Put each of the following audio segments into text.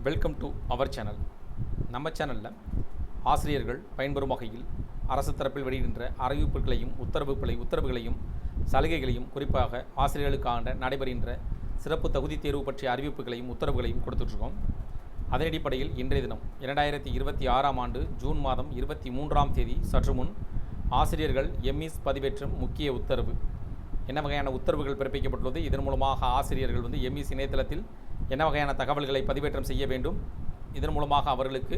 Welcome to our channel. நம்ம சேனலில் ஆசிரியர்கள் பயன்பெறும் வகையில் அரசு தரப்பில் வெளியிடுகின்ற அறிவிப்புகளையும் உத்தரவுகளையும் சலுகைகளையும் குறிப்பாக ஆசிரியர்களுக்காக நடைபெறுகின்ற சிறப்பு தகுதி தேர்வு பற்றிய அறிவிப்புகளையும் உத்தரவுகளையும் கொடுத்துட்ருக்கோம். அதன் அடிப்படையில் இன்றைய தினம் 2026ஆம் ஆண்டு ஜூன் மாதம் 23ஆம் தேதி சற்று முன் ஆசிரியர்கள் எம்இஸ் பதிவேற்றும் முக்கிய உத்தரவு என்ன வகையான உத்தரவுகள் பிறப்பிக்கப்பட்டுள்ளது, இதன் மூலமாக ஆசிரியர்கள் எம்இஸ் இணையதளத்தில் என்ன வகையான தகவல்களை பதிவேற்றம் செய்ய வேண்டும், இதன் மூலமாக அவர்களுக்கு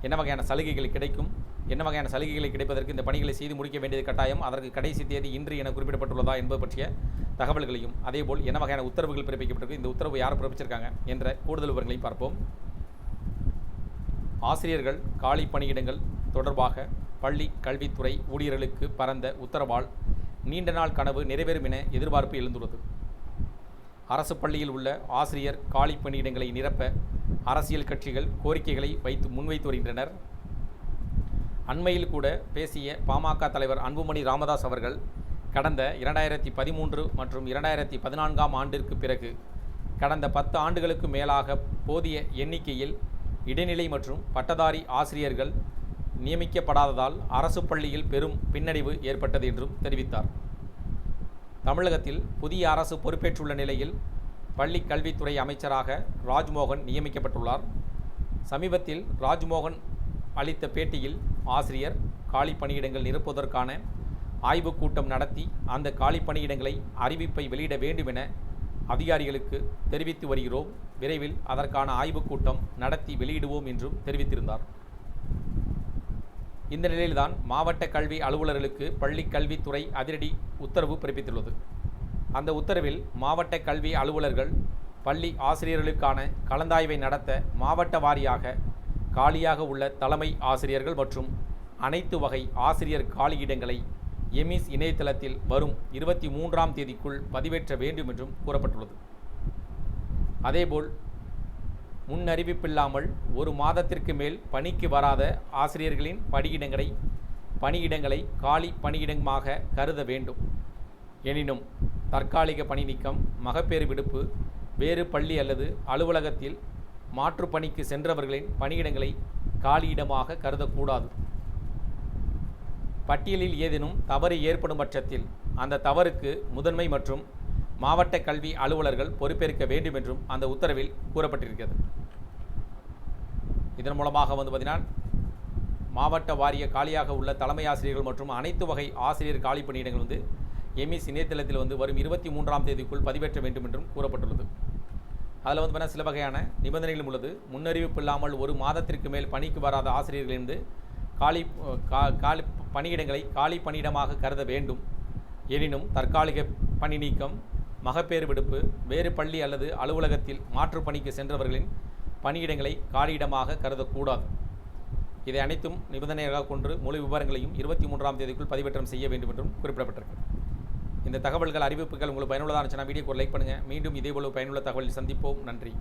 என்ன வகையான சலுகைகள் கிடைக்கும், என்ன வகையான சலுகைகளை கிடைப்பதற்கு இந்த பணிகளை செய்து முடிக்க வேண்டியது கட்டாயம், அதற்கு கடைசி தேதி இன்று என குறிப்பிடப்பட்டுள்ளதா என்பது பற்றிய தகவல்களையும் அதேபோல் என்ன வகையான உத்தரவுகள் பிறப்பிக்கப்பட்டிருக்கு, இந்த உத்தரவு யார் பிறப்பிச்சிருக்காங்க என்ற கூடுதல் விவரங்களையும் பார்ப்போம். ஆசிரியர்கள் காலி பணியிடங்கள் தொடர்பாக பள்ளி கல்வித்துறை ஊழியர்களுக்கு பரந்த உத்தரவால் நீண்ட நாள் கனவு நிறைவேறும் என எதிர்பார்ப்பு எழுந்துள்ளது. அரசு பள்ளியில் உள்ள ஆசிரியர் காலி பணியிடங்களை நிரப்ப அரசியல் கட்சிகள் கோரிக்கைகளை முன்வைத்து வருகின்றனர். அண்மையில் கூட பேசிய பாமக தலைவர் அன்புமணி ராமதாஸ் அவர்கள் கடந்த 2013 மற்றும் 2014ஆம் ஆண்டிற்கு பிறகு கடந்த 10 ஆண்டுகளுக்கு மேலாக போதிய எண்ணிக்கையில் இடைநிலை மற்றும் பட்டதாரி ஆசிரியர்கள் நியமிக்கப்படாததால் அரசு பள்ளியில் பெரும் பின்னடைவு ஏற்பட்டது என்றும் தெரிவித்தார். தமிழகத்தில் புதிய அரசு பொறுப்பேற்றுள்ள நிலையில் பள்ளி கல்வித்துறை அமைச்சராக ராஜ்மோகன் நியமிக்கப்பட்டுள்ளார். சமீபத்தில் ராஜ்மோகன் அளித்த பேட்டியில் ஆசிரியர் காலி பணியிடங்கள் நிரப்புவதற்கான ஆய்வுக் கூட்டம் நடத்தி அந்த காலி பணியிடங்களை அறிவிப்பை வெளியிட வேண்டும் என அதிகாரிகளுக்கு தெரிவித்து வருகிறோம், விரைவில் அதற்கான ஆய்வுக் கூட்டம் நடத்தி வெளியிடுவோம் என்றும் தெரிவித்திருந்தார். இந்த நிலையில்தான் மாவட்ட கல்வி அலுவலர்களுக்கு பள்ளி கல்வித்துறை அதிரடி உத்தரவு பிறப்பித்துள்ளது. அந்த உத்தரவில் மாவட்ட கல்வி அலுவலர்கள் பள்ளி ஆசிரியர்களுக்கான கலந்தாய்வை நடத்த மாவட்ட வாரியாக காலியாக உள்ள தலைமை ஆசிரியர்கள் மற்றும் அனைத்து வகை ஆசிரியர் காலியிடங்களை எம்இஸ் இணையதளத்தில் வரும் 23ஆம் தேதிக்குள் பதிவேற்ற வேண்டும் என்றும் கூறப்பட்டுள்ளது. அதேபோல் முன்னறிவிப்பில்லாமல் ஒரு மாதத்திற்கு மேல் பணிக்கு வராத ஆசிரியர்களின் பணியிடங்களை காலி பணியிடமாக கருத வேண்டும். எனினும் தற்காலிக பணி நீக்கம், மகப்பேறு விடுப்பு, வேறு பள்ளி அல்லது அலுவலகத்தில் மாற்று பணிக்கு சென்றவர்களின் பணியிடங்களை காலியிடமாக கருதக்கூடாது. பட்டியலில் ஏதேனும் தவறு ஏற்படும் பட்சத்தில் அந்த தவறுக்கு முதன்மை மற்றும் மாவட்ட கல்வி அலுவலர்கள் பொறுப்பேற்க வேண்டும் என்றும் அந்த உத்தரவில் கூறப்பட்டிருக்கிறது. இதன் மூலமாக பார்த்தீங்கன்னா மாவட்ட வாரிய காலியாக உள்ள தலைமை ஆசிரியர்கள் மற்றும் அனைத்து வகை ஆசிரியர் காலி பணியிடங்கள் எம்இஸ் இணையதளத்தில் வரும் 23ஆம் தேதிக்குள் பதிவேற்ற வேண்டும் என்றும் கூறப்பட்டுள்ளது. அதில் பார்த்தீங்கன்னா சில வகையான நிபந்தனைகளும் உள்ளது. முன்னறிவிப்பு இல்லாமல் ஒரு மாதத்திற்கு மேல் பணிக்கு வராத ஆசிரியர்களிலிருந்து காலி பணியிடங்களை காலி பணியிடமாக கருத வேண்டும். எனினும் தற்காலிக பணி நீக்கம், மகப்பேறு விடுப்பு, வேறு பள்ளி அல்லது அலுவலகத்தில் மாற்று பணிக்கு சென்றவர்களின் பணியிடங்களை காலியிடமாக கருதக்கூடாது. இதை அனைத்தும் நிபந்தனையாக கொண்டு முழு விவரங்களையும் 23ஆம் தேதிக்குள் பதிவேற்றம் செய்ய வேண்டும் என்றும் குறிப்பிடப்பட்டிருக்கு. இந்த தகவல்கள் அறிவிப்புகள் உங்களுக்கு பயனுள்ளதாக இருந்துச்சுன்னா வீடியோக்கு லைக் பண்ணுங்கள். மீண்டும் இதேபோல பயனுள்ள தகவலில் சந்திப்போம். நன்றி.